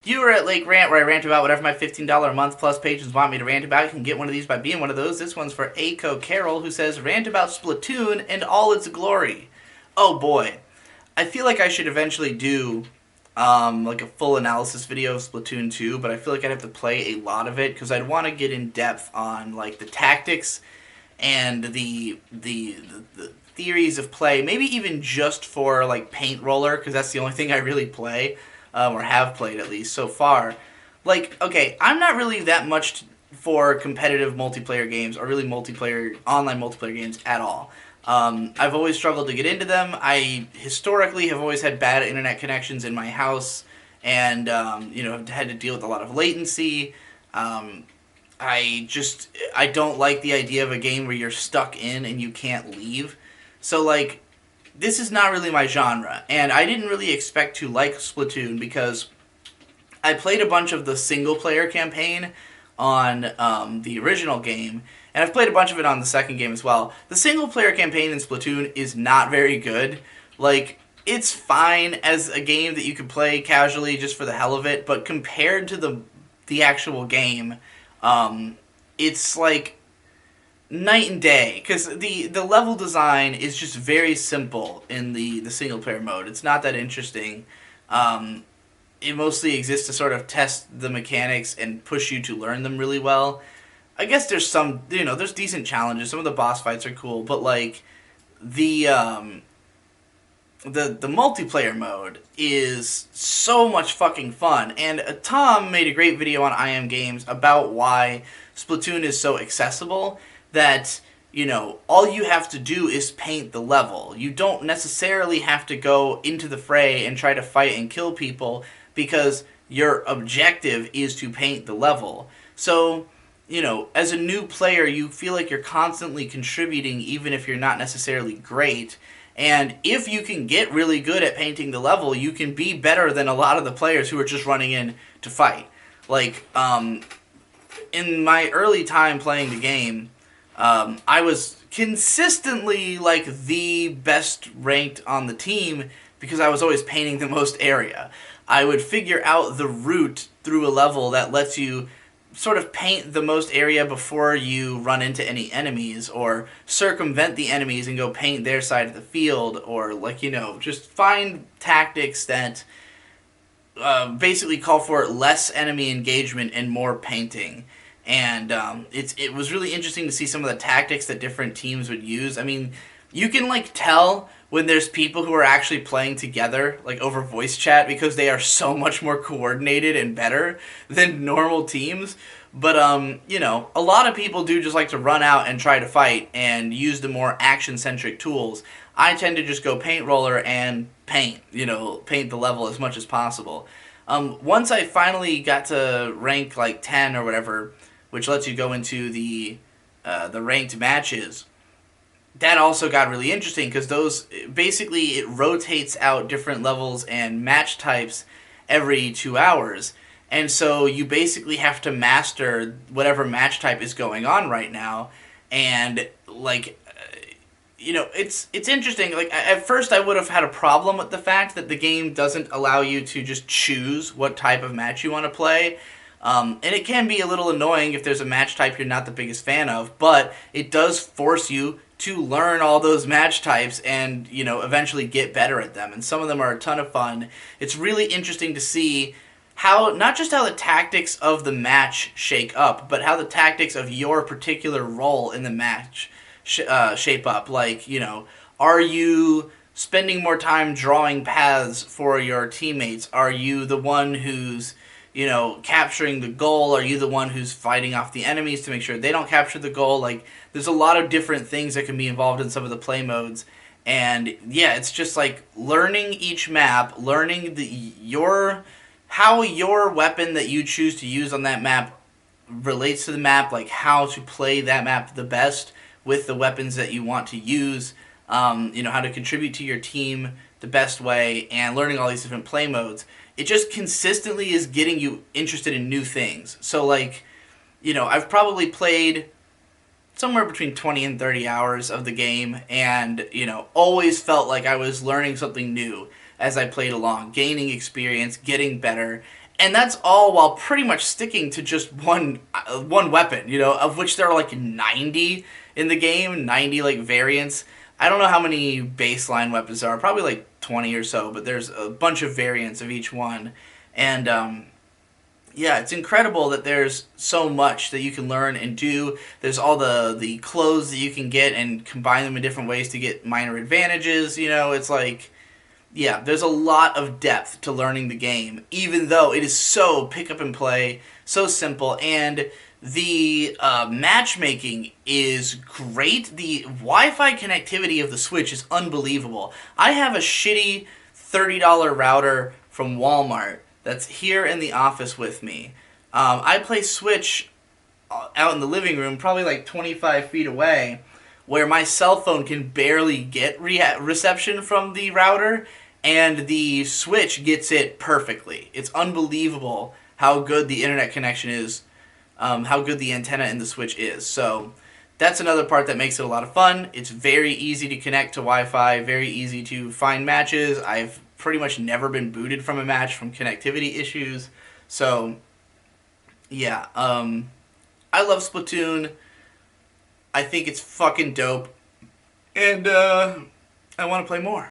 Viewer at Lake Rant, where I rant about whatever my $15 a month plus patrons want me to rant about. You can get one of these by being one of those. This one's for Aiko Carroll, who says, rant about Splatoon and all its glory. Oh boy. I feel like I should eventually do like a full analysis video of Splatoon 2, but I feel like I'd have to play a lot of it because I'd want to get in depth on like the tactics and the theories of play, maybe even just for like Paint Roller, because that's the only thing I really play, or have played at least so far. Like, okay, I'm not really that much for competitive multiplayer games or really online multiplayer games at all. I've always struggled to get into them. I historically have always had bad internet connections in my house, and have had to deal with a lot of latency. I don't like the idea of a game where you're stuck in and you can't leave. So like, this is not really my genre, and I didn't really expect to like Splatoon because I played a bunch of the single player campaign on the original game, and I've played a bunch of it on the second game as well. The single player campaign in Splatoon is not very good. Like, it's fine as a game that you could play casually just for the hell of it, but compared to the actual game, it's like night and day, because the level design is just very simple in the single player mode. It's not that interesting. It mostly exists to sort of test the mechanics and push you to learn them really well. I guess there's some, there's decent challenges. Some of the boss fights are cool, but like the multiplayer mode is so much fucking fun. And Tom made a great video on I Am Games about why Splatoon is so accessible that, all you have to do is paint the level. You don't necessarily have to go into the fray and try to fight and kill people because your objective is to paint the level. So, as a new player, you feel like you're constantly contributing even if you're not necessarily great. And if you can get really good at painting the level, you can be better than a lot of the players who are just running in to fight. Like, in my early time playing the game, I was consistently like the best ranked on the team because I was always painting the most area. I would figure out the route through a level that lets you sort of paint the most area before you run into any enemies, or circumvent the enemies and go paint their side of the field, or like, just find tactics that basically call for less enemy engagement and more painting. And it was really interesting to see some of the tactics that different teams would use. I mean, you can like tell when there's people who are actually playing together, like over voice chat, because they are so much more coordinated and better than normal teams. But a lot of people do just like to run out and try to fight and use the more action-centric tools. I tend to just go paint roller and paint the level as much as possible. Once I finally got to rank like 10 or whatever, which lets you go into the ranked matches, that also got really interesting because those basically it rotates out different levels and match types every 2 hours, and so you basically have to master whatever match type is going on right now. And like it's interesting. Like, at first I would have had a problem with the fact that the game doesn't allow you to just choose what type of match you want to play. And it can be a little annoying if there's a match type you're not the biggest fan of, but it does force you to learn all those match types and, eventually get better at them. And some of them are a ton of fun. It's really interesting to see how, not just how the tactics of the match shake up, but how the tactics of your particular role in the match shape up. Like, are you spending more time drawing paths for your teammates? Are you the one who's capturing the goal? Are you the one who's fighting off the enemies to make sure they don't capture the goal? Like, there's a lot of different things that can be involved in some of the play modes. And yeah, it's just like learning each map, learning how your weapon that you choose to use on that map relates to the map, like how to play that map the best with the weapons that you want to use, how to contribute to your team the best way, and learning all these different play modes. It just consistently is getting you interested in new things. So like, I've probably played somewhere between 20 and 30 hours of the game, and, always felt like I was learning something new as I played along, gaining experience, getting better, And that's all while pretty much sticking to just one weapon, you know, of which there are like 90 in the game, 90 like variants. I don't know how many baseline weapons there are, probably like 20 or so, but there's a bunch of variants of each one. And yeah, it's incredible that there's so much that you can learn and do. There's all the clothes that you can get and combine them in different ways to get minor advantages, you know, it's like yeah, there's a lot of depth to learning the game, even though it is so pick up and play, so simple, and the matchmaking is great. The Wi-Fi connectivity of the Switch is unbelievable. I have a shitty $30 router from Walmart that's here in the office with me. I play Switch out in the living room, probably like 25 feet away, where my cell phone can barely get reception from the router, and the Switch gets it perfectly. It's unbelievable how good the internet connection is, how good the antenna in the Switch is. So that's another part that makes it a lot of fun. It's very easy to connect to Wi-Fi, very easy to find matches. I've pretty much never been booted from a match from connectivity issues. So yeah, I love Splatoon. I think it's fucking dope. And I want to play more.